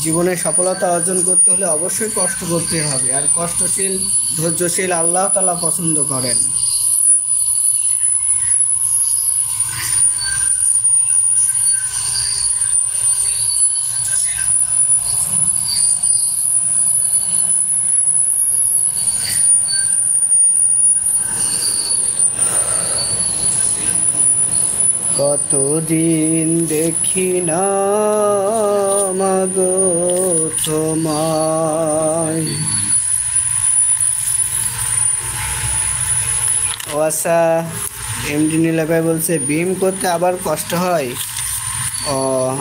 জীবনে সফলতা অর্জন করতে হলে অবশ্যই কষ্ট করতে হবে, আর কষ্টশীল ধৈর্যশীল আল্লাহ তাআলা পছন্দ করেন। কতদিন দেখি না মাগো তোমায়। ও আচ্ছা, এমডি নীলা ভাই বলছে বিম করতে আবার কষ্ট হয়। ও,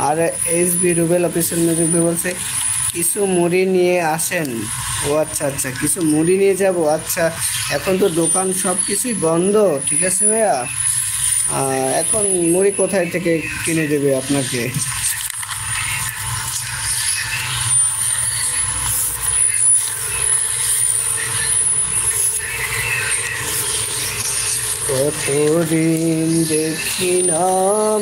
আর বি রুবেল অফিসিয়াল মিউজিক ভাই বলছে কিছু মুড়ি নিয়ে আসেন। ও আচ্ছা আচ্ছা, কিছু মুড়ি নিয়ে যাব। আচ্ছা, এখন তো দোকান সব কিছুই বন্ধ, ঠিক আছে ভাইয়া। এখন মুড়ি কোথায় থেকে কিনে দেবে আপনাকে? কতদিন দেখি না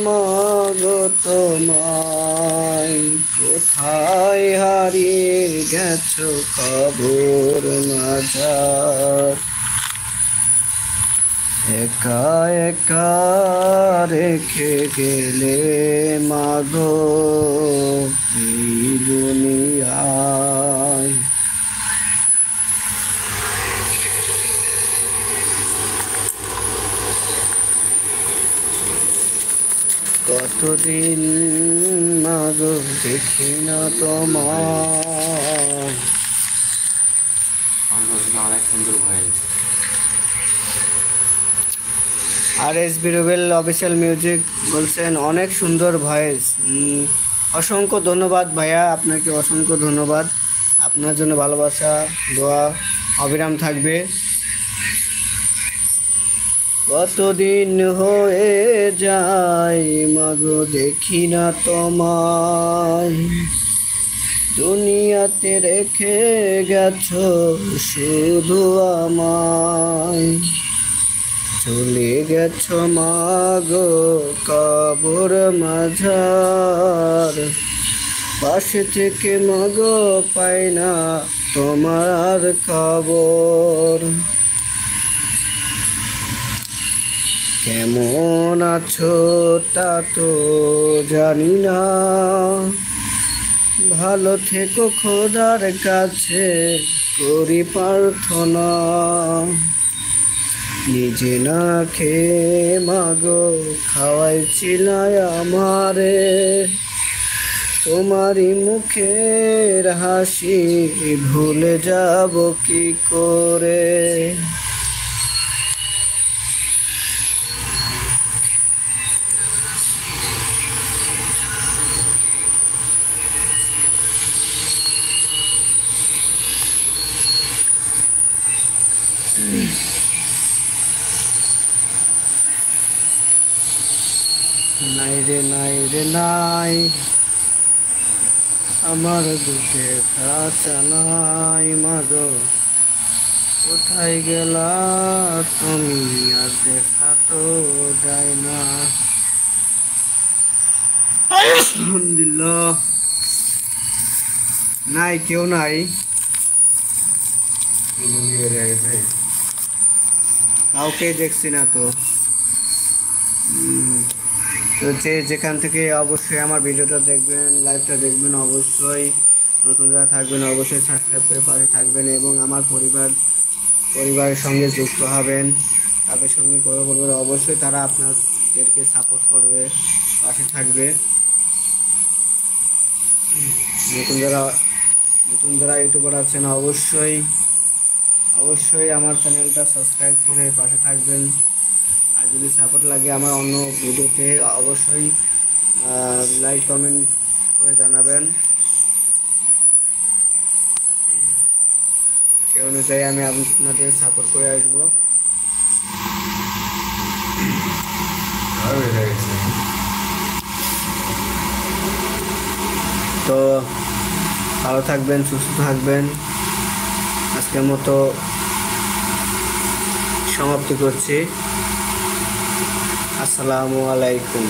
মাগো তোমায়, কোথায় হারিয়ে গেছো কবর মাঝার। একা একা রেখে গেলে মাগো এই দুনিয়ায়। কতদিন মাগো দেখি না তোমার। অনেক সুন্দর ভয়েস। আর বি রুবেল অফিসিয়াল মিউজিক বলছেন অনেক সুন্দর ভয়েস। অসংখ্য ধন্যবাদ ভাইয়া, আপনাকে অসংখ্য ধন্যবাদ। আপনার জন্য ভালোবাসা দোয়া অবিরাম থাকবে। কতদিন হয়ে যায় মাগো দেখি না তোমায়, দুনিয়াতে রেখে গেছো শুধু আমায়। চলে গেছো মাগো কবর মাঝার, পাশে থেকে মাগো পাই না তোমার খবর। কেমন আছো তা তো জানি না, ভালো থেকো খোদার কাছে করি প্রার্থনা। নিজে না খেয়ে মাগো খাওয়াইছিলায় আমারে, তোমারই মুখের হাসি ভুলে যাব কি করে। নাই রে নাই রে নাই, আমার বুকে খাঁচা নাই মাগো, কোথায় গেলা তুমি আর দেখা তো যায় না। আলহামদুলিল্লাহ, নাই কেউ নাই, কাউকে দেখছি না তো। তো যে যেখান থেকে অবশ্যই আমার ভিডিওটা দেখবেন, লাইভটা দেখবেন, অবশ্যই নতুন যারা থাকবেন অবশ্যই সাবস্ক্রাইব করে পাশে থাকবেন এবং আমার পরিবারের সঙ্গে যুক্ত হবেন, তাদের সঙ্গে কথা বলবেন। অবশ্যই তারা আপনাদেরকে সাপোর্ট করবে, পাশে থাকবে। নতুন যারা ইউটিউবার আছেন অবশ্যই আমার চ্যানেলটা সাবস্ক্রাইব করে পাশে থাকবেন। আর যদি সাপোর্ট লাগে আমার অন্য ভিডিওতে অবশ্যই লাইক কমেন্ট করে জানাবেন, সে অনুযায়ী আমি আপনাদের সাপোর্ট করে আসবো। তো ভালো থাকবেন, সুস্থ থাকবেন। আজকের মতো সমাপ্তি করছি। আসসালামু আলাইকুম।